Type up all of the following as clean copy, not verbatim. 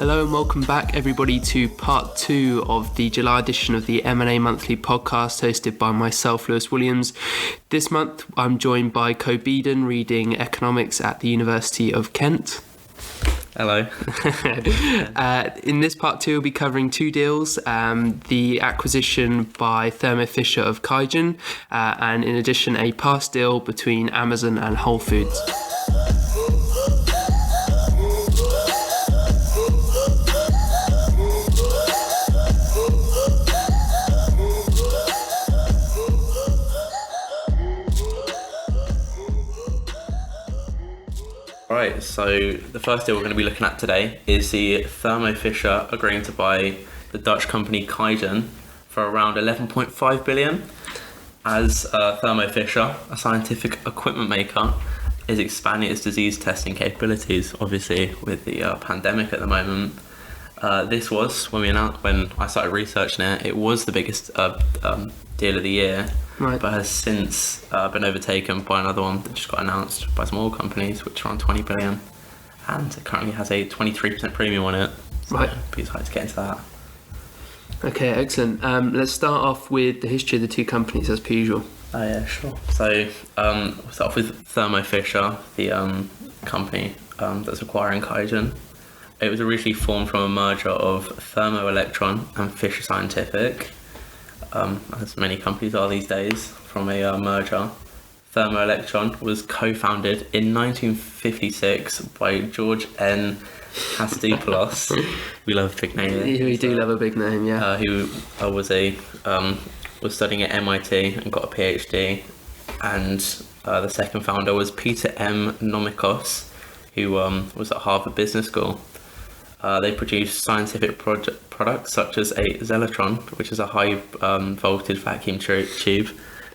Hello and welcome back everybody to part 2 of the July edition of the M&A Monthly podcast hosted by myself, Lewis Williams. This month I'm joined by Co Beeden, reading economics at the University of Kent. Hello. In this part 2 we'll be covering 2 deals, the acquisition by Thermo Fisher of QIAGEN, and in addition a past deal between Amazon and Whole Foods. Right, so the first deal we're going to be looking at today is the Thermo Fisher agreeing to buy the Dutch company QIAGEN for around 11.5 billion. As Thermo Fisher, a scientific equipment maker, is expanding its disease testing capabilities, obviously with the pandemic at the moment. This was, when I started researching it, it was the biggest deal of the year. Right. But has since been overtaken by another one that just got announced by some oil companies, which are on 20 billion, and it currently has a 23% premium on it. So Right. be excited to get into that. Okay, excellent. Let's start off with the history of the 2 companies as per usual. Oh yeah, sure. So we'll start off with Thermo Fisher, the company that's acquiring QIAGEN. It was originally formed from a merger of Thermo Electron and Fisher Scientific. As many companies are these days, from a merger. Thermo Electron was co-founded in 1956 by George N. Hastopoulos. We love a big name. We do love a big name, yeah. Who was studying at MIT and got a PhD, and the second founder was Peter M. Nomikos, who was at Harvard Business School. They produce scientific products such as a Zelatron, which is a high voltage vacuum tube.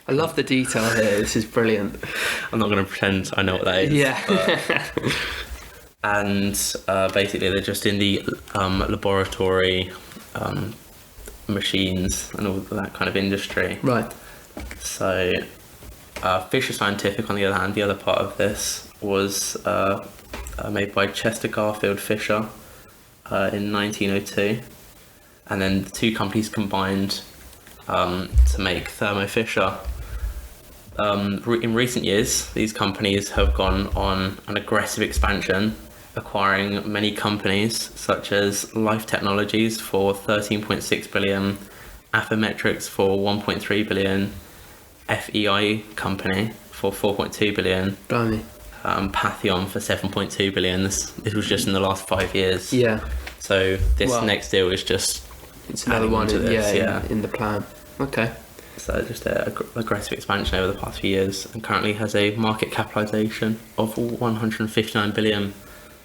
I love the detail here, this is brilliant. I'm not going to pretend I know what that is. Yeah. And basically they're just in the laboratory machines and all that kind of industry. Right. So Fisher Scientific, on the other hand, the other part of this was made by Chester Garfield Fisher in 1902, and then the 2 companies combined to make Thermo Fisher. In recent years, these companies have gone on an aggressive expansion, acquiring many companies such as Life Technologies for 13.6 billion, Affymetrix for 1.3 billion, FEI Company for 4.2 billion. Blimey. Patheon for 7.2 billion. This was just in the last 5 years. Yeah. So this next deal is just It's another one to this, in the plan. Okay. So just an aggressive expansion over the past few years, and currently has a market capitalization of 159 billion,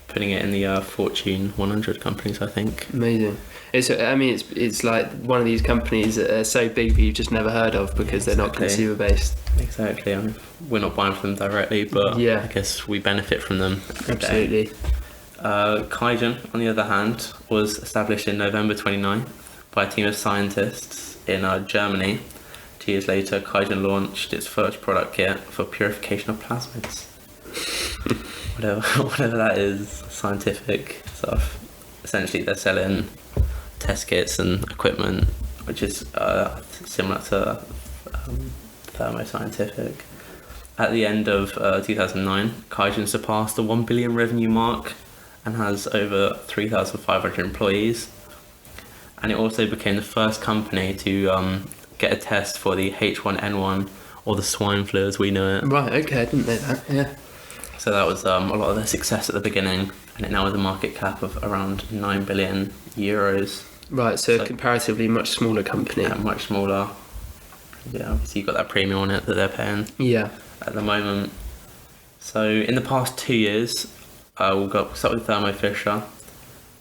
putting it in the Fortune 100 companies, I think. Amazing. It's like one of these companies that are so big that you've just never heard of because they're not consumer based. Exactly. We're not buying from them directly, but I guess we benefit from them. Absolutely. QIAGEN, on the other hand, was established in November 29th by a team of scientists in Germany. 2 years later, QIAGEN launched its first product kit for purification of plasmids. whatever that is, scientific stuff. Essentially, they're selling test kits and equipment, which is similar to Thermo Scientific. At the end of 2009, QIAGEN surpassed the 1 billion revenue mark and has over 3,500 employees. And it also became the first company to get a test for the H1N1, or the swine flu as we know it. Right, okay, I didn't know that, yeah. So that was a lot of their success at the beginning, and it now has a market cap of around 9 billion euros. Right, so a comparatively much smaller company. Yeah, much smaller. Yeah, obviously you've got that premium on it that they're paying at the moment. So in the past 2 years, we'll start with Thermo Fisher.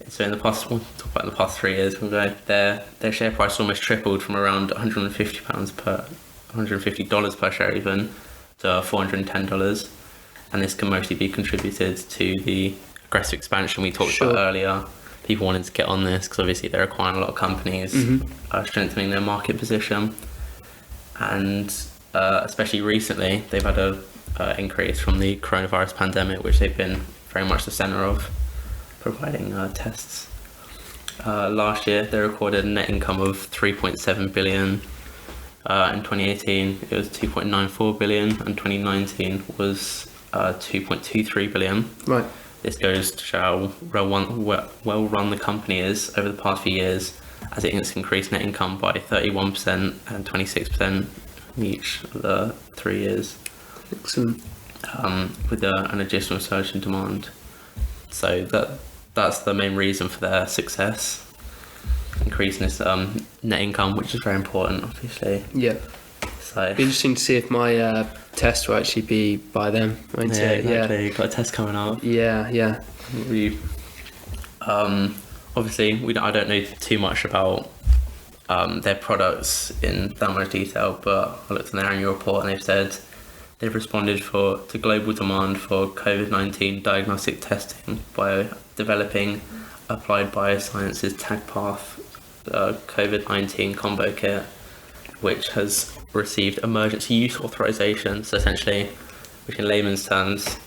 So we'll talk about the past 3 years. We'll go their share price almost tripled from around $150 per share even to $410, and this can mostly be contributed to the aggressive expansion we talked about earlier. People wanted to get on this because obviously they're acquiring a lot of companies, strengthening their market position, and especially recently they've had a increase from the coronavirus pandemic, which they've been very much the centre of, providing tests. Last year, they recorded a net income of 3.7 billion. In 2018, it was 2.94 billion, and 2019 was 2.23 billion. Right. This goes to show how well run the company is over the past few years, as it has increased net income by 31% and 26% in each of the 3 years. Excellent. With an additional surge in demand. So that's the main reason for their success, increasing this net income, which is very important, obviously. Yeah. So It'd be interesting to see if my test will actually be by them, won't yeah, it? exactly. Got a test coming up. Yeah. We obviously I don't know too much about their products in that much detail, but I looked in their annual report and they've said they've responded to global demand for COVID-19 diagnostic testing by developing Applied Biosciences TagPath COVID-19 combo kit, which has received emergency use authorization. So essentially, which in layman's terms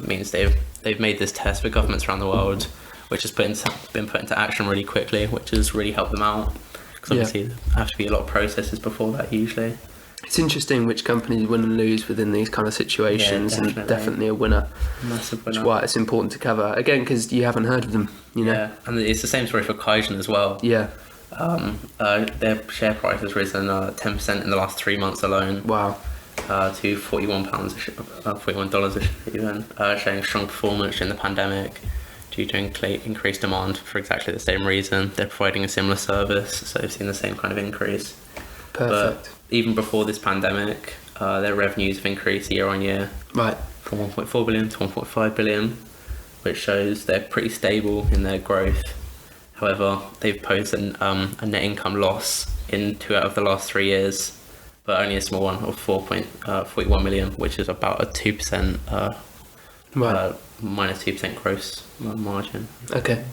means they've made this test for governments around the world, which has been put into action really quickly, which has really helped them out. Because obviously there have to be a lot of processes before that usually. It's interesting which companies win and lose within these kind of situations, and definitely a winner. Massive winner. Which is why it's important to cover. Again, because you haven't heard of them, you know? Yeah, and it's the same story for QIAGEN as well. Yeah. Their share price has risen 10% in the last 3 months alone. Wow. To $41 a share even, showing strong performance during the pandemic due to increased demand for exactly the same reason. They're providing a similar service, so they've seen the same kind of increase. Perfect. But even before this pandemic, their revenues have increased year on year. Right. From 1.4 billion to 1.5 billion, which shows they're pretty stable in their growth. However, they've posted a net income loss in 2 out of the last 3 years, but only a small one of 4.41 million, which is about a 2%, minus 2% gross margin. Okay.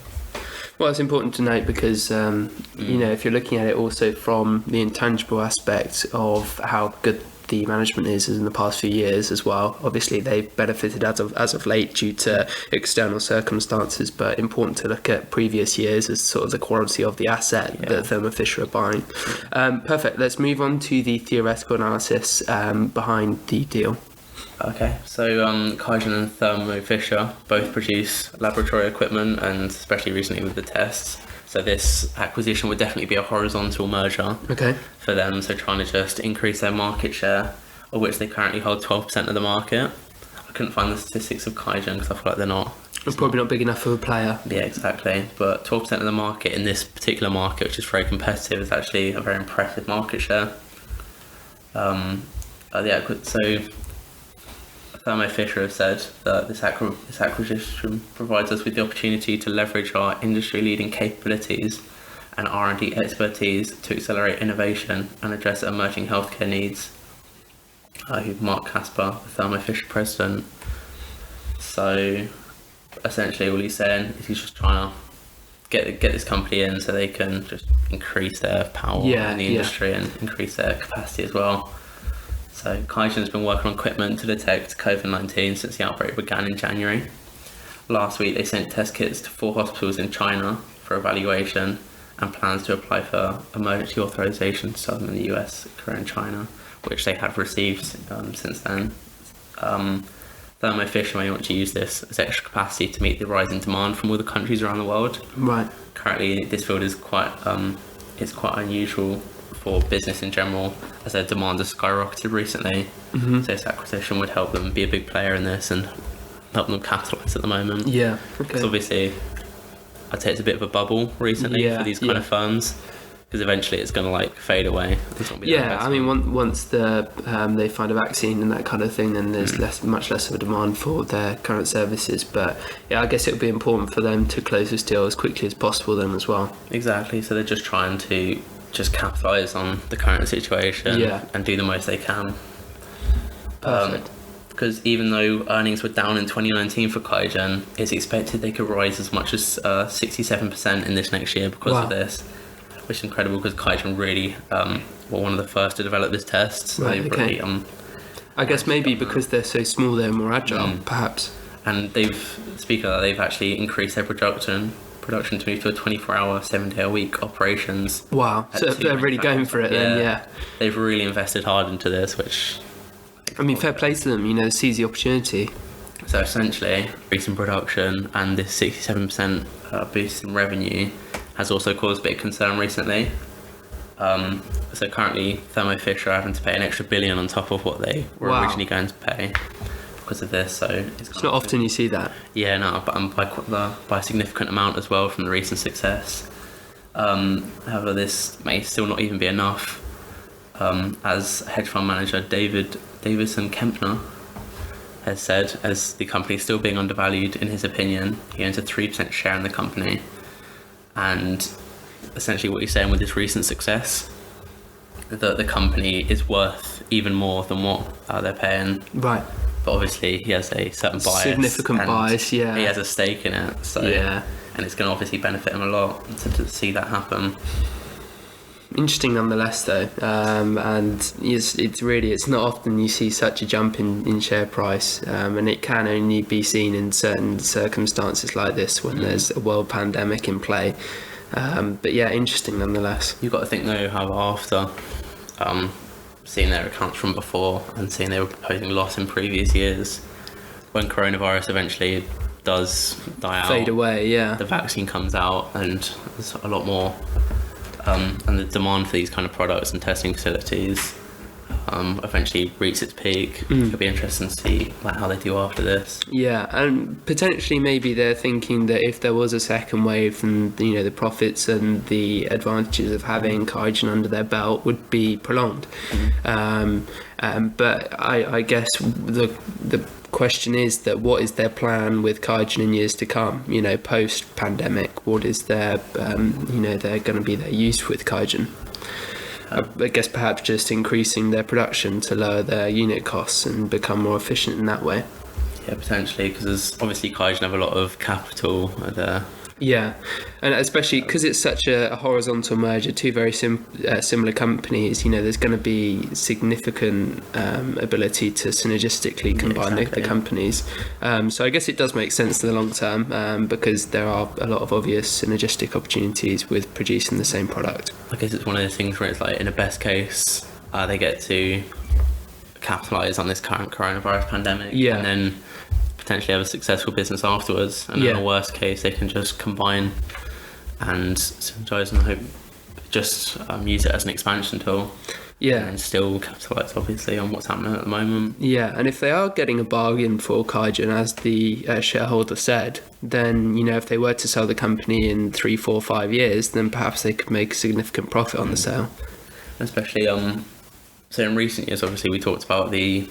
Well, it's important to note because, you know, if you're looking at it also from the intangible aspect of how good the management is in the past few years as well. Obviously, they've benefited as of late due to external circumstances, but important to look at previous years as sort of the quality of the asset that Thermo Fisher are buying. Perfect. Let's move on to the theoretical analysis behind the deal. Okay, so QIAGEN and Thermo Fisher both produce laboratory equipment, and especially recently with the tests. So this acquisition would definitely be a horizontal merger for them, so trying to just increase their market share, of which they currently hold 12% of the market. I couldn't find the statistics of QIAGEN because I feel like they're not. They're probably not big enough of a player. Yeah, exactly. But 12% of the market in this particular market, which is very competitive, is actually a very impressive market share. So Thermo Fisher have said that this acquisition provides us with the opportunity to leverage our industry-leading capabilities and R&D expertise to accelerate innovation and address emerging healthcare needs. Mark Casper, the Thermo Fisher president. So essentially all he's saying is he's just trying to get this company in so they can just increase their power in the industry and increase their capacity as well. So QIAGEN has been working on equipment to detect COVID-19 since the outbreak began in January. Last week they sent test kits to 4 hospitals in China for evaluation, and plans to apply for emergency authorization to sell them in the US, Korea and China, which they have received since then. Thermo Fisher may want to use this as extra capacity to meet the rising demand from all the countries around the world. Right. Currently this field is quite unusual for business in general, as their demand has skyrocketed recently. So this acquisition would help them be a big player in this and help them capitalise at the moment. Yeah, okay. Because obviously, I'd say it's a bit of a bubble recently for these kind of firms, because eventually it's going to fade away. I mean, once they find a vaccine and that kind of thing, then there's much less of a demand for their current services. But yeah, I guess it would be important for them to close this deal as quickly as possible then as well. Exactly. So they're just trying to capitalise on the current situation and do the most they can. Perfect. Because even though earnings were down in 2019 for QIAGEN, it's expected they could rise as much as 67% in this next year because of this, which is incredible, because QIAGEN really were one of the first to develop this test. So really, I guess maybe because they're so small, they're more agile, perhaps. And they've actually increased their production production to move to a 24-hour, 7-day-a-week operations. Wow, so they're really going for it then, yeah. They've really invested hard into this, which... I mean, fair play to them, seize the opportunity. So essentially, increase in production and this 67% boost in revenue has also caused a bit of concern recently. So currently, Thermo Fisher are having to pay an extra $1 billion on top of what they were originally going to pay because of this. So it's not often you see that. Yeah, no, but by a significant amount as well from the recent success. However, this may still not even be enough, as hedge fund manager Davidson Kempner has said, as the company is still being undervalued in his opinion. He owns a 3% share in the company, and essentially what he's saying with this recent success, that the company is worth even more than what they're paying. Right. But obviously he has a certain bias. Significant bias, yeah. He has a stake in it, so yeah. And it's going to obviously benefit him a lot to see that happen. Interesting nonetheless though, and it's not often you see such a jump in share price, and it can only be seen in certain circumstances like this when there's a world pandemic in play. But yeah, interesting nonetheless. You've got to think though how after seeing their accounts from before and seeing they were proposing loss in previous years, when coronavirus eventually does die out, fade away, yeah, the vaccine comes out and there's a lot more and the demand for these kind of products and testing facilities eventually reach its peak. It'll be interesting to see how they do after this. Yeah, and potentially maybe they're thinking that if there was a second wave, then the profits and the advantages of having QIAGEN under their belt would be prolonged. But I guess the question is that what is their plan with QIAGEN in years to come? Post pandemic, what is their they're going to be their use with QIAGEN? I guess perhaps just increasing their production to lower their unit costs and become more efficient in that way. Yeah, potentially, because obviously QIAGEN have a lot of capital there. Yeah, and especially because it's such a horizontal merger, two very similar companies, there's going to be significant ability to synergistically combine the companies. So I guess it does make sense in the long term, because there are a lot of obvious synergistic opportunities with producing the same product. I guess it's one of those things where it's like, in a best case, they get to capitalise on this current coronavirus pandemic, and then potentially have a successful business afterwards, and in a worst case they can just combine and synergize and hope just use it as an expansion tool, and still capitalise obviously on what's happening at the moment. And if they are getting a bargain for QIAGEN, as the shareholder said, then if they were to sell the company in 3, 4, 5 years, then perhaps they could make a significant profit on the sale. Especially so in recent years, obviously we talked about the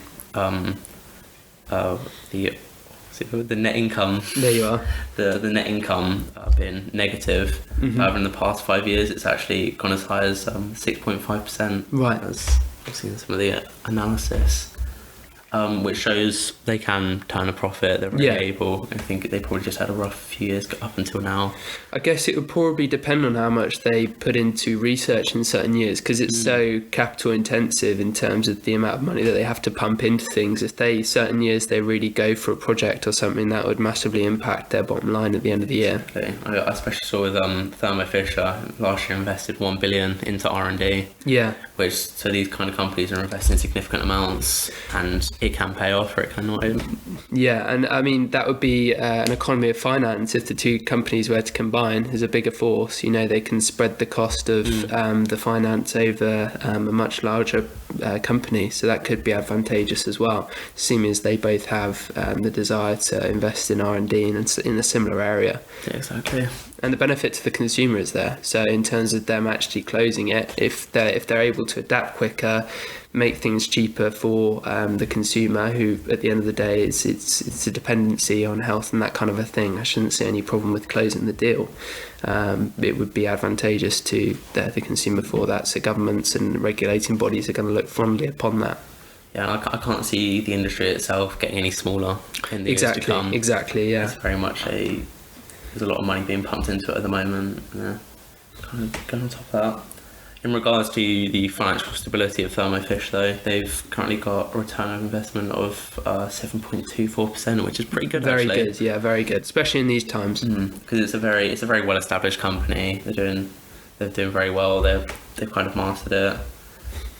net income. There you are. The net income being negative. However, in the past 5 years, it's actually gone as high as 6.5%. Right. As I've seen some of the analysis, which shows they can turn a profit. They're very able. I think they probably just had a rough few years up until now. I guess it would probably depend on how much they put into research in certain years, because it's so capital intensive in terms of the amount of money that they have to pump into things. If certain years they really go for a project or something, that would massively impact their bottom line at the end of the year. Okay. I especially saw with Thermo Fisher last year invested $1 billion into R&D. Yeah. So these kind of companies are investing significant amounts, and it can pay off or it cannot. Yeah, and I mean that would be an economy of finance if the two companies were to combine as a bigger force. They can spread the cost of the finance over a much larger company, so that could be advantageous as well, seeming as they both have the desire to invest in R&D in a similar area. Yeah, exactly. And the benefit to the consumer is there. So in terms of them actually closing it, if they're able to adapt quicker, make things cheaper for the consumer, who at the end of the day it's a dependency on health and that kind of a thing, I shouldn't see any problem with closing the deal. It would be advantageous to the consumer for that. So governments and regulating bodies are going to look fondly upon that. Yeah, I can't see the industry itself getting any smaller in the years to come. Exactly, yeah. It's very much there's a lot of money being pumped into it at the moment. Kind of going on top of that. In regards to the financial stability of Thermo Fisher, though, they've currently got a return on investment of 7.24%, which is pretty good. Very actually. good, yeah, very good, especially in these times. Because it's a very well established company. They're doing very well. They've kind of mastered it.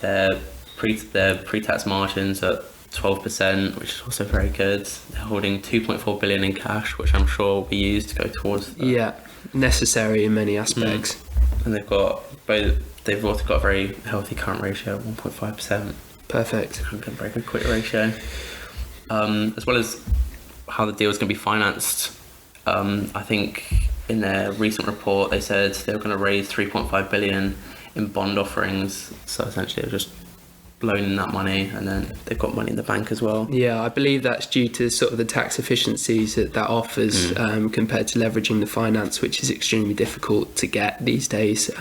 Their pre-tax margins at 12%, which is also very good. They're holding 2.4 billion in cash, which I'm sure will be used to go towards necessary in many aspects. And they've also got a very healthy current ratio, 1.5%. Perfect. And a very good quick ratio. As well as how the deal is going to be financed, I think in their recent report they said they were going to raise 3.5 billion in bond offerings. So essentially they're just loaning that money, and then they've got money in the bank as well. Yeah, I believe that's due to sort of the tax efficiencies that offers compared to leveraging the finance, which is extremely difficult to get these days.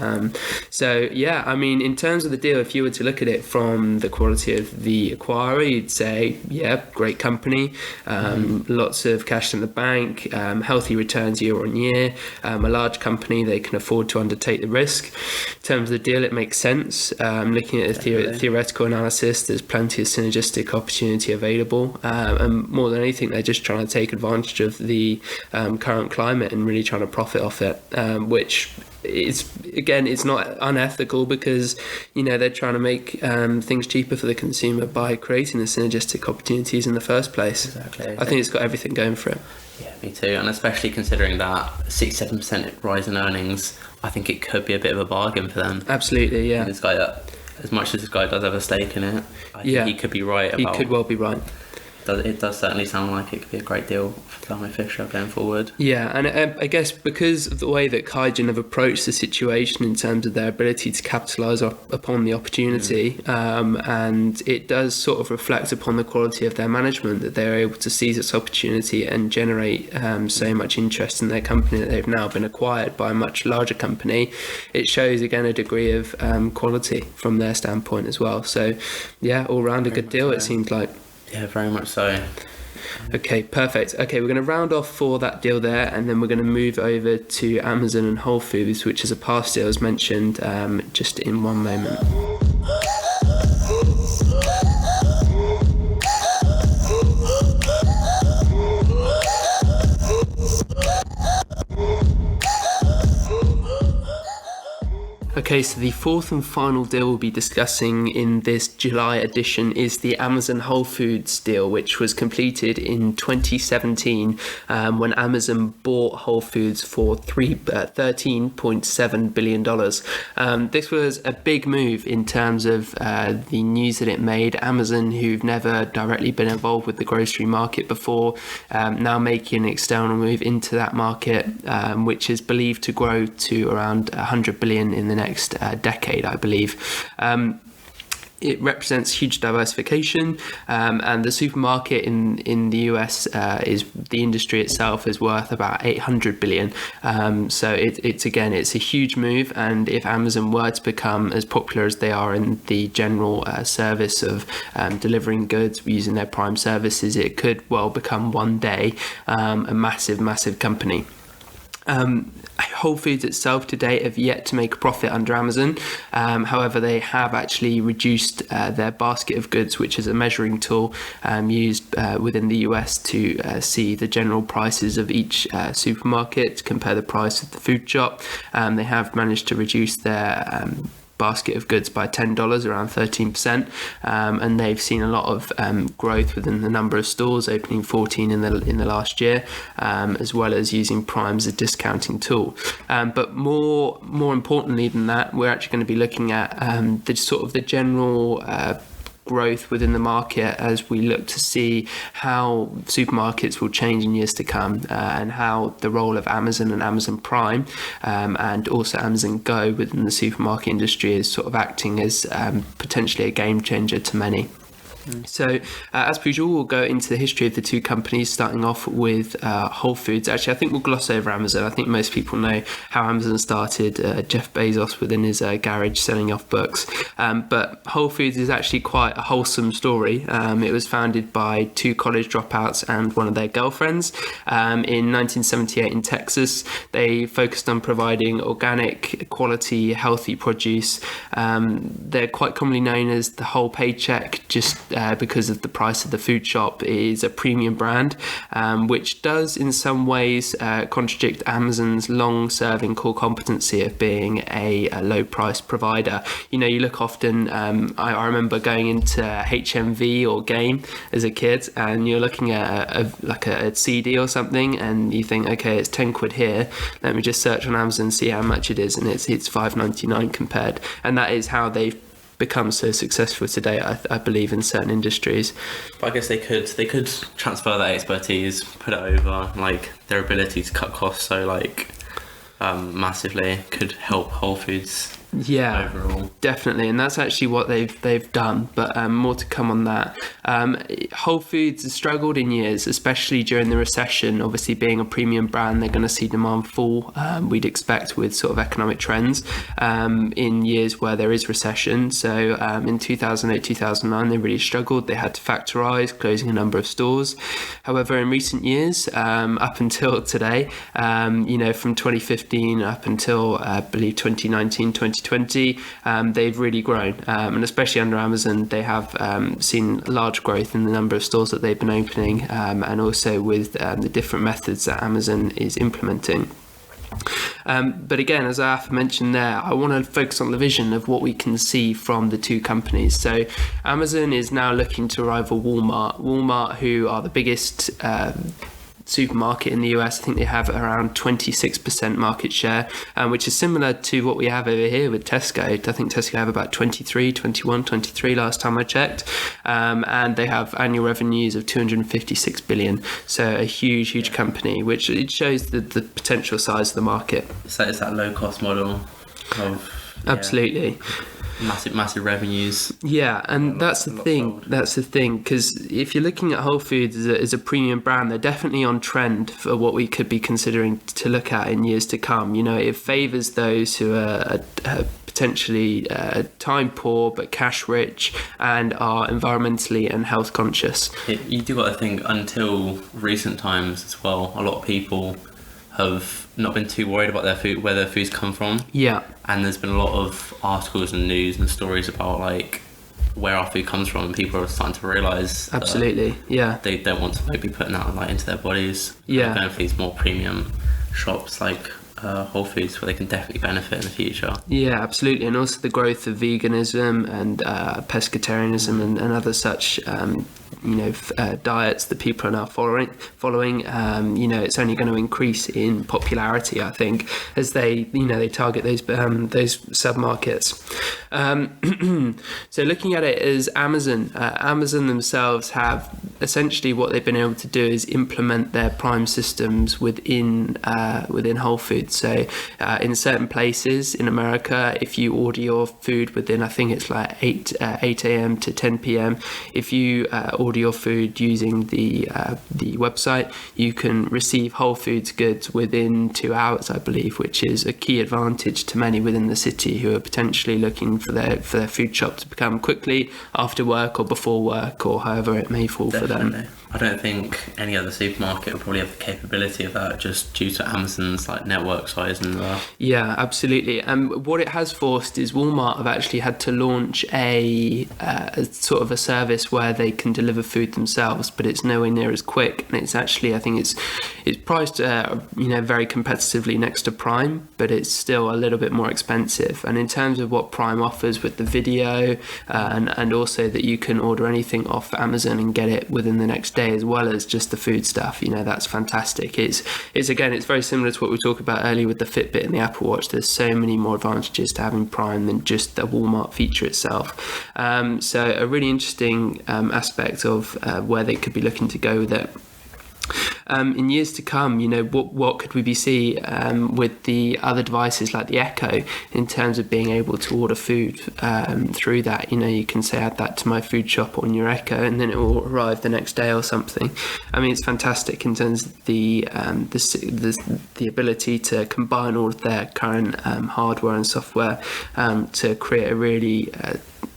So yeah, I mean, in terms of the deal, if you were to look at it from the quality of the acquirer, you'd say, yeah, great company, lots of cash in the bank, healthy returns year on year, a large company, they can afford to undertake the risk. In terms of the deal, it makes sense. Looking at the theoretical analysis, there's plenty of synergistic opportunity available, and more than anything, they're just trying to take advantage of the current climate and really trying to profit off it, which is, again, it's not unethical, because they're trying to make things cheaper for the consumer by creating the synergistic opportunities in the first place. Exactly. I think it's got everything going for it. Yeah, me too. And especially considering that 6-7% rise in earnings, I think it could be a bit of a bargain for them. Absolutely, yeah. And this guy, as much as this guy does have a stake in it, I think he could be right about. He could well be right. It does certainly sound like it could be a great deal for Thermo Fisher going forward. Yeah, and I guess because of the way that QIAGEN have approached the situation in terms of their ability to capitalise upon the opportunity, and it does sort of reflect upon the quality of their management, that they're able to seize this opportunity and generate so much interest in their company that they've now been acquired by a much larger company. It shows, again, a degree of quality from their standpoint as well. So, yeah, all round a good deal, it seems like. Yeah, very much so. Okay, perfect. Okay, we're going to round off for that deal there, and then we're going to move over to Amazon and Whole Foods, which is a past deal as mentioned, just in one moment. Okay, so the fourth and final deal we'll be discussing in this July edition is the Amazon Whole Foods deal, which was completed in 2017 when Amazon bought Whole Foods for $13.7 billion. This was a big move in terms of the news that it made. Amazon, who've never directly been involved with the grocery market before, now making an external move into that market, which is believed to grow to around $100 billion in the next decade, I believe. It represents huge diversification, and the supermarket in the US is the industry itself is worth about $800 billion. So it's a huge move, and if Amazon were to become as popular as they are in the general service of delivering goods using their Prime services, it could well become one day a massive company. Whole Foods itself to date have yet to make a profit under Amazon. However, they have actually reduced their basket of goods, which is a measuring tool used within the US to see the general prices of each supermarket, to compare the price of the food shop. They have managed to reduce their basket of goods by $10, around 13%, and they've seen a lot of growth within the number of stores, opening 14 in the last year, as well as using Prime as a discounting tool. But more importantly than that, we're actually going to be looking at the general growth within the market as we look to see how supermarkets will change in years to come, and how the role of Amazon and Amazon Prime and also Amazon Go within the supermarket industry is sort of acting as potentially a game changer to many. So, as per usual, we'll go into the history of the two companies, starting off with Whole Foods. Actually, I think we'll gloss over Amazon. I think most people know how Amazon started, Jeff Bezos within his garage selling off books. But Whole Foods is actually quite a wholesome story. It was founded by two college dropouts and one of their girlfriends in 1978 in Texas. They focused on providing organic, quality, healthy produce. They're quite commonly known as the Whole Paycheck, just because of the price of the food shop. It is a premium brand, which does in some ways contradict Amazon's long-serving core competency of being a low-price provider. You know, you look often, I remember going into HMV or Game as a kid, and you're looking at a CD or something, and you think, okay, it's 10 quid here, let me just search on Amazon and see how much it is, and it's $5.99 compared. And that is how they've become so successful today, I believe, in certain industries. But I guess they could transfer that expertise, put it over like their ability to cut costs so massively could help Whole Foods. Yeah, overall. Definitely, and that's actually what they've done, but more to come on that. Whole Foods has struggled in years, especially during the recession. Obviously, being a premium brand, they're going to see demand fall, we'd expect, with sort of economic trends in years where there is recession. So in 2008, 2009, they really struggled. They had to factorize, closing a number of stores. However, in recent years, up until today, from 2015 up until I believe 2019, 2020, they've really grown, and especially under Amazon, they have seen large growth in the number of stores that they've been opening, and also with the different methods that Amazon is implementing. But again, as I have mentioned there, I want to focus on the vision of what we can see from the two companies. So Amazon is now looking to rival Walmart, who are the biggest supermarket in the US. I think they have around 26% market share, which is similar to what we have over here with Tesco. I think Tesco have about 23 last time I checked, and they have annual revenues of 256 billion. So a huge company, which it shows the potential size of the market. So it's that low cost model of absolutely. Massive revenues. Yeah, and that's the thing, because if you're looking at Whole Foods as a premium brand, they're definitely on trend for what we could be considering to look at in years to come. You know, it favors those who are potentially time poor but cash rich and are environmentally and health conscious. You do got to think, until recent times as well, a lot of people have not been too worried about their food, where their food's come from. Yeah. And there's been a lot of articles and news and stories about like where our food comes from, and people are starting to realise absolutely, yeah, they don't want to be putting that into their bodies. Yeah. Going for these more premium shops like Whole Foods, where they can definitely benefit in the future. Yeah, absolutely. And also the growth of veganism and pescatarianism and other such diets that people are now following. It's only going to increase in popularity, I think, as they target those sub-markets. So looking at it as Amazon themselves have essentially what they've been able to do is implement their Prime systems within Whole Foods. So in certain places in America, if you order your food within, I think it's like 8 a.m. to 10 p.m, if you order your food using the website, you can receive Whole Foods goods within 2 hours, I believe, which is a key advantage to many within the city who are potentially looking for their food shop to become quickly after work or before work, or however it may fall for them. I don't think any other supermarket will probably have the capability of that, just due to Amazon's network size and Yeah, absolutely. And what it has forced is Walmart have actually had to launch a sort of a service where they can deliver food themselves, but it's nowhere near as quick. And it's actually, I think it's priced very competitively next to Prime, but it's still a little bit more expensive. And in terms of what Prime offers with the video and also that you can order anything off Amazon and get it within the next day, as well as just the food stuff, that's fantastic. It's very similar to what we talked about earlier with the Fitbit and the Apple Watch. There's so many more advantages to having Prime than just the Walmart feature itself. So a really interesting aspect of where they could be looking to go with it. in years to come, what could we be see with the other devices like the Echo in terms of being able to order food through that? You can say add that to my food shop on your Echo, and then it will arrive the next day or something. I mean, it's fantastic in terms of the ability to combine all of their current hardware and software to create a really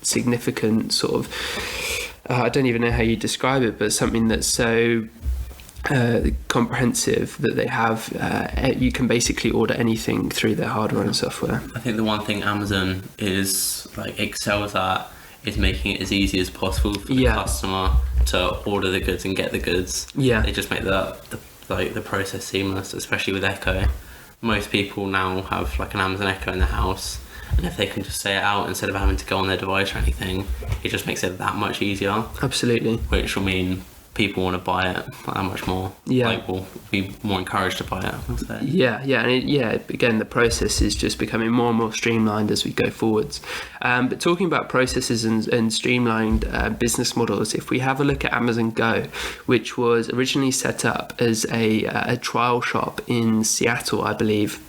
significant sort of I don't even know how you describe it, but something that's so comprehensive that they have you can basically order anything through their hardware and software. I think the one thing Amazon excels at is making it as easy as possible for the customer to order the goods and get the goods. They just make the process seamless, especially with Echo. Most people now have an Amazon Echo in the house, and if they can just say it out instead of having to go on their device or anything, it just makes it that much easier. Absolutely. Which will mean people want to buy it that much more. Will be more encouraged to buy it, I'll say. Again, the process is just becoming more and more streamlined as we go forwards. But talking about processes and streamlined business models, if we have a look at Amazon Go, which was originally set up as a trial shop in Seattle, I believe.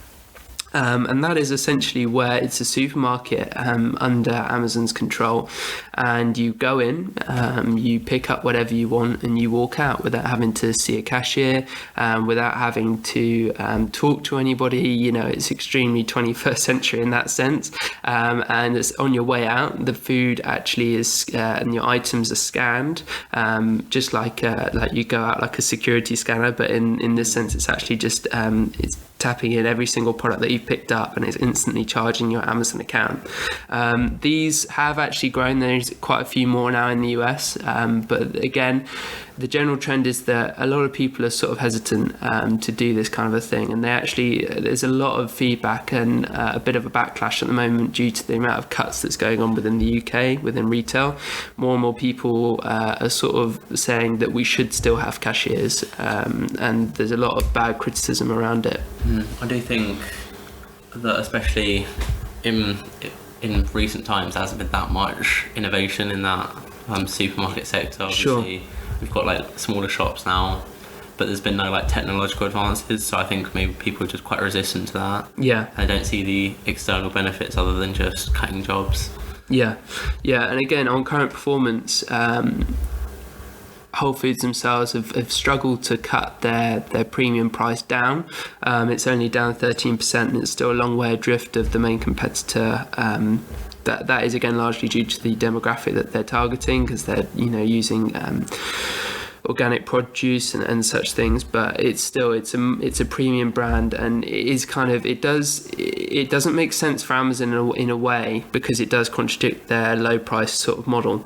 And that is essentially where it's a supermarket under Amazon's control, and you go in, you pick up whatever you want, and you walk out without having to see a cashier, without having to talk to anybody. It's extremely 21st century in that sense. And it's on your way out, the food actually is, and your items are scanned, just like you go out like a security scanner, but in this sense, it's actually just it's tapping in every single product that you've picked up, and it's instantly charging your Amazon account. These have actually grown. There's quite a few more now in the US, but again, the general trend is that a lot of people are sort of hesitant to do this kind of a thing, and there's a lot of feedback and a bit of a backlash at the moment due to the amount of cuts that's going on within the UK within retail. More and more people are sort of saying that we should still have cashiers, and there's a lot of bad criticism around it. I do think that especially in recent times there hasn't been that much innovation in that supermarket sector. Obviously, we've got smaller shops now, but there's been no technological advances, so I think maybe people are just quite resistant to that. They don't see the external benefits other than just cutting jobs. And again, on current performance, Whole Foods themselves have struggled to cut their premium price down. It's only down 13%, and it's still a long way adrift of the main competitor. That is again largely due to the demographic that they're targeting, because they're using organic produce and such things, but it's a premium brand, and it doesn't make sense for Amazon in a way, because it does contradict their low price sort of model.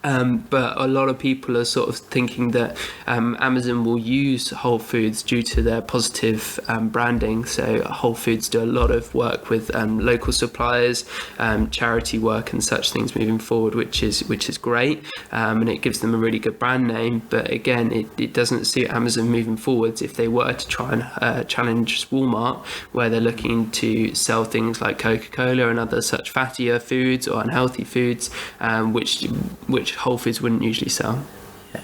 But a lot of people are sort of thinking that Amazon will use Whole Foods due to their positive branding. So Whole Foods do a lot of work with local suppliers, charity work and such things moving forward, which is great, and it gives them a really good brand name. But again, it doesn't suit Amazon moving forwards if they were to try and challenge Walmart, where they're looking to sell things like Coca-Cola and other such fattier foods or unhealthy foods, which Whole Foods wouldn't usually sell.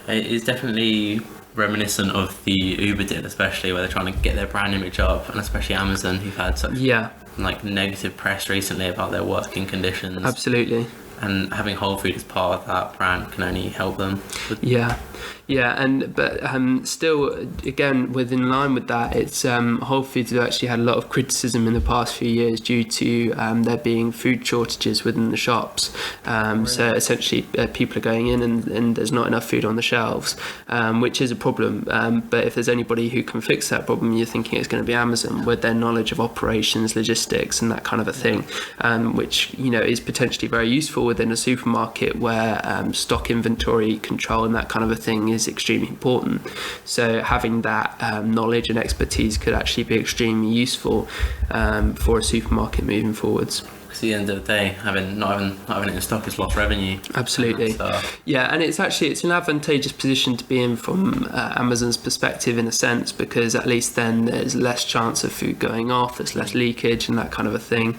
It's definitely reminiscent of the Uber deal, especially where they're trying to get their brand image up, and especially Amazon, who've had such negative press recently about their working conditions. Absolutely. And having Whole Foods as part of that brand can only help them. But still, again, within line with that, it's Whole Foods have actually had a lot of criticism in the past few years due to there being food shortages within the shops. So essentially, people are going in and there's not enough food on the shelves, which is a problem. But if there's anybody who can fix that problem, you're thinking it's going to be Amazon, with their knowledge of operations, logistics, and that kind of a thing, which is potentially very useful within a supermarket where stock inventory control and that kind of a thing is extremely important. So having that knowledge and expertise could actually be extremely useful for a supermarket moving forwards. At the end of the day, not having it in stock is lost revenue. Absolutely. And it's an advantageous position to be in from Amazon's perspective, in a sense, because at least then there's less chance of food going off, there's less leakage and that kind of a thing.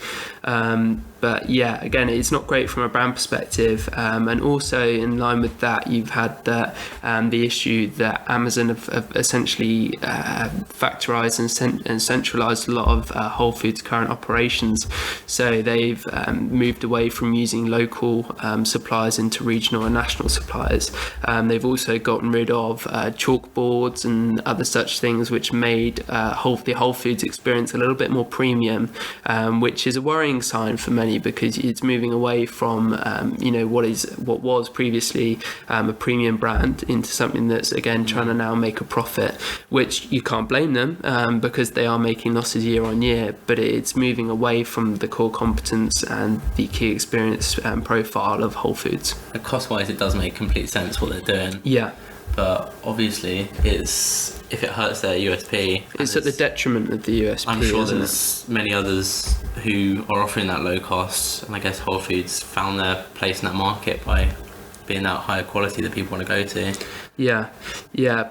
But yeah, again, it's not great from a brand perspective. And also in line with that, you've had the issue that Amazon have essentially factorized and centralized a lot of Whole Foods' current operations. So they've moved away from using local suppliers into regional and national suppliers. They've also gotten rid of chalkboards and other such things, which made the Whole Foods experience a little bit more premium, which is a worrying sign for many, because it's moving away from what was previously a premium brand into something that's again trying to now make a profit, which you can't blame them because they are making losses year on year, but it's moving away from the core competence and the key experience profile of Whole Foods. Cost wise, it does make complete sense what they're doing. Yeah. But obviously, if it hurts their USP, it's at the detriment of the USP. I'm sure there's many others who are offering that low cost, and I guess Whole Foods found their place in that market by being that higher quality that people want to go to. Yeah.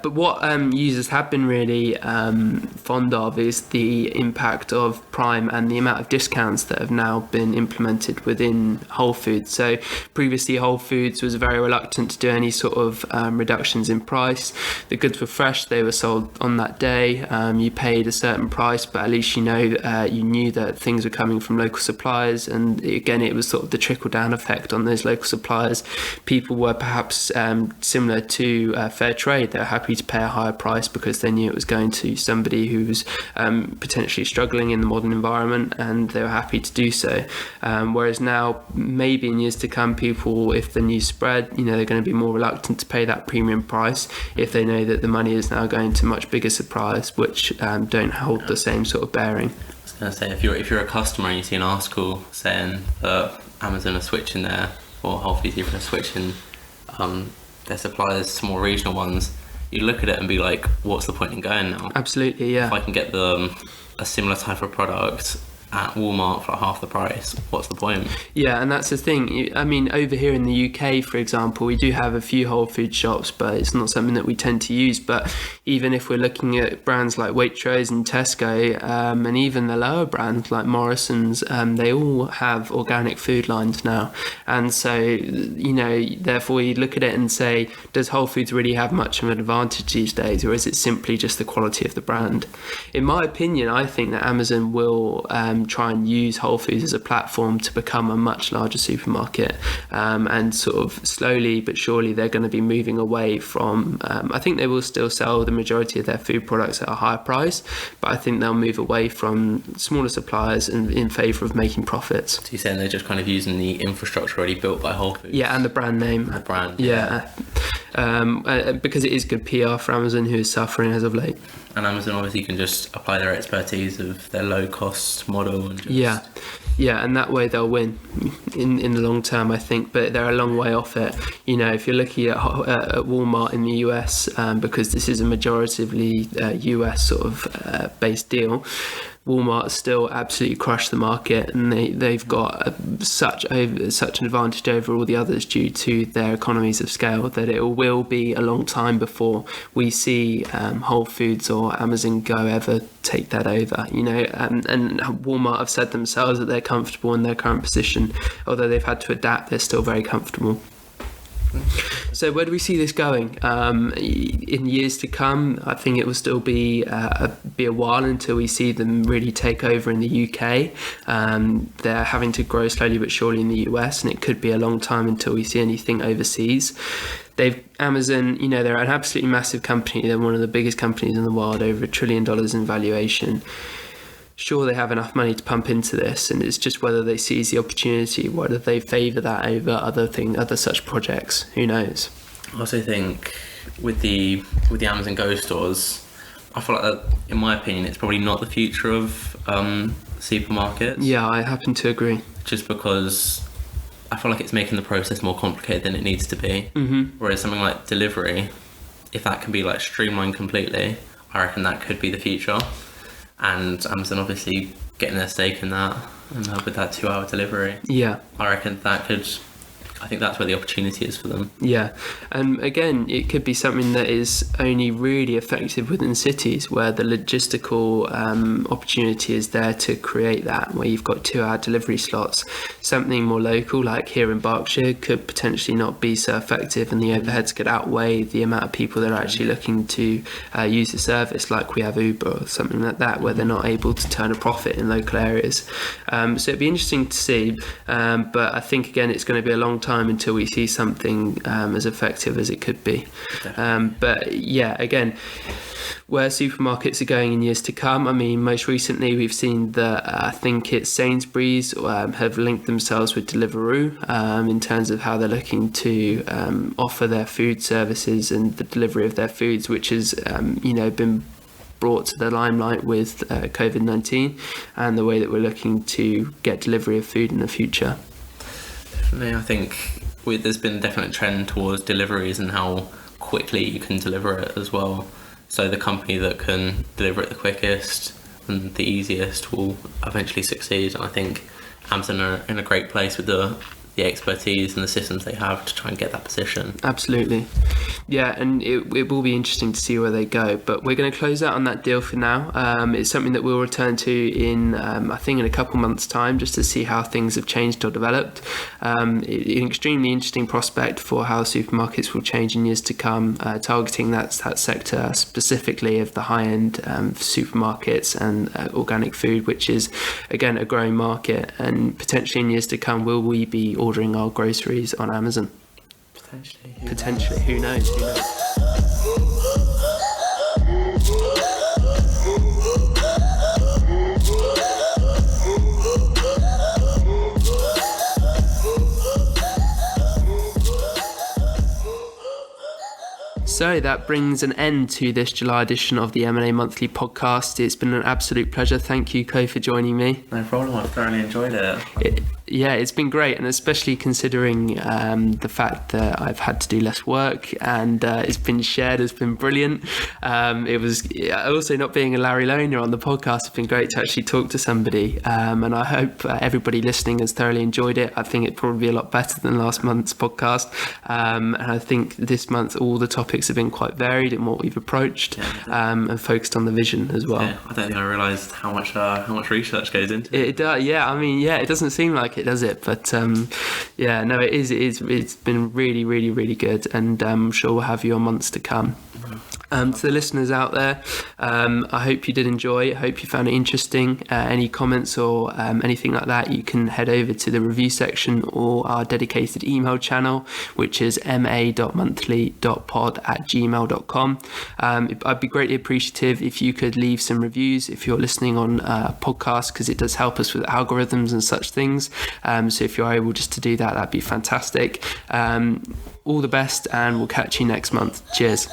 But what users have been really fond of is the impact of Prime and the amount of discounts that have now been implemented within Whole Foods. So previously Whole Foods was very reluctant to do any sort of reductions in price. The goods were fresh, they were sold on that day. You paid a certain price, but at least you knew that things were coming from local suppliers, and again it was sort of the trickle down effect on those local suppliers. People were perhaps similar to fair trade. They were happy to pay a higher price because they knew it was going to somebody who was potentially struggling in the modern environment, and they were happy to do so. Whereas now, maybe in years to come, people, if the news spread, they're going to be more reluctant to pay that premium price if they know that the money is now going to much bigger suppliers, which don't hold the same sort of bearing. I was going to say, if you're a customer and you see an article saying that Amazon are switching there, or Whole Foods even are switching their suppliers to more regional ones, you look at it and be like, what's the point in going now? Absolutely, yeah. If I can get a similar type of product at Walmart for half the price, what's the point? Yeah, and that's the thing. I mean, over here in the UK, for example, we do have a few Whole Foods shops, but it's not something that we tend to use. But even if we're looking at brands like Waitrose and Tesco, and even the lower brands like Morrison's, they all have organic food lines now. And so, therefore you look at it and say, does Whole Foods really have much of an advantage these days, or is it simply just the quality of the brand? In my opinion, I think that Amazon will try and use Whole Foods as a platform to become a much larger supermarket, and sort of slowly but surely they're going to be moving away from I think they will still sell the majority of their food products at a higher price, but I think they'll move away from smaller suppliers in favour of making profits. So you're saying they're just kind of using the infrastructure already built by Whole Foods? Yeah, and the brand name. The brand. Yeah. Because it is good PR for Amazon, who is suffering as of late. And Amazon obviously can just apply their expertise of their low cost model and just... Yeah, and that way they'll win in the long term, I think, but they're a long way off it. If you're looking at Walmart in the US, because this is a majoritively US sort of based deal, Walmart still absolutely crushed the market, and they've got such an advantage over all the others due to their economies of scale, that it will be a long time before we see Whole Foods or Amazon Go ever take that over. And Walmart have said themselves that they're comfortable in their current position. Although they've had to adapt, they're still very comfortable. So where do we see this going in years to come? I think it will still be a while until we see them really take over in the UK. They're having to grow slowly but surely in the US, and it could be a long time until we see anything overseas. Amazon, they're an absolutely massive company. They're one of the biggest companies in the world, over $1 trillion in valuation. Sure, they have enough money to pump into this, and it's just whether they seize the opportunity, whether they favour that over other such projects. Who knows? I also think with the Amazon Go stores, I feel like that, in my opinion, it's probably not the future of supermarkets. Yeah, I happen to agree. Just because I feel like it's making the process more complicated than it needs to be. Mm-hmm. Whereas something like delivery, if that can be streamlined completely, I reckon that could be the future. And Amazon obviously getting their stake in that, and with that 2-hour delivery. Yeah. I reckon that could I think that's where the opportunity is for them. Yeah, and again, it could be something that is only really effective within cities where the logistical opportunity is there to create that, where you've got 2-hour delivery slots. Something more local, like here in Berkshire, could potentially not be so effective, and the overheads could outweigh the amount of people that are actually looking to use the service, like we have Uber or something like that, where they're not able to turn a profit in local areas. So it'd be interesting to see, but I think, again, it's going to be a long time until we see something as effective as it could be. But yeah, again, where supermarkets are going in years to come, I mean, most recently we've seen that I think it's Sainsbury's have linked themselves with Deliveroo in terms of how they're looking to offer their food services and the delivery of their foods, which has been brought to the limelight with COVID-19 and the way that we're looking to get delivery of food in the future. Definitely, I think there's been a definite trend towards deliveries and how quickly you can deliver it as well. So the company that can deliver it the quickest and the easiest will eventually succeed. And I think Amazon are in a great place with the expertise and the systems they have to try and get that position. Absolutely. Yeah, and it will be interesting to see where they go. But we're going to close out on that deal for now. It's something that we'll return to in, I think, in a couple months' time, just to see how things have changed or developed. An extremely interesting prospect for how supermarkets will change in years to come, targeting that sector specifically of the high-end supermarkets and organic food, which is, again, a growing market. And potentially in years to come, will we be ordering our groceries on Amazon? Potentially. Who knows? So that brings an end to this July edition of the M&A Monthly podcast. It's been an absolute pleasure. Thank you, Co, for joining me. No problem. I've thoroughly enjoyed it. Yeah, it's been great, and especially considering the fact that I've had to do less work and it's been shared has been brilliant. It was also, not being a Larry Lonia on the podcast, it's been great to actually talk to somebody, and I hope everybody listening has thoroughly enjoyed it. I think it'd probably be a lot better than last month's podcast, and I think this month all the topics have been quite varied in what we've approached, and focused on the vision as well. Yeah, I don't think I realised how much research goes into it. It does, yeah. I mean, yeah, it doesn't seem like it, does it? But yeah, no, it is. It's been really, really, really good, and I'm sure we'll have you on months to come. To the listeners out there, I hope you did enjoy. I hope you found it interesting. Any comments or anything like that, you can head over to the review section or our dedicated email channel, which is ma.monthly.pod@gmail.com. I'd be greatly appreciative if you could leave some reviews if you're listening on podcasts, because it does help us with algorithms and such things. So if you're able just to do that, that'd be fantastic. All the best, and we'll catch you next month. Cheers.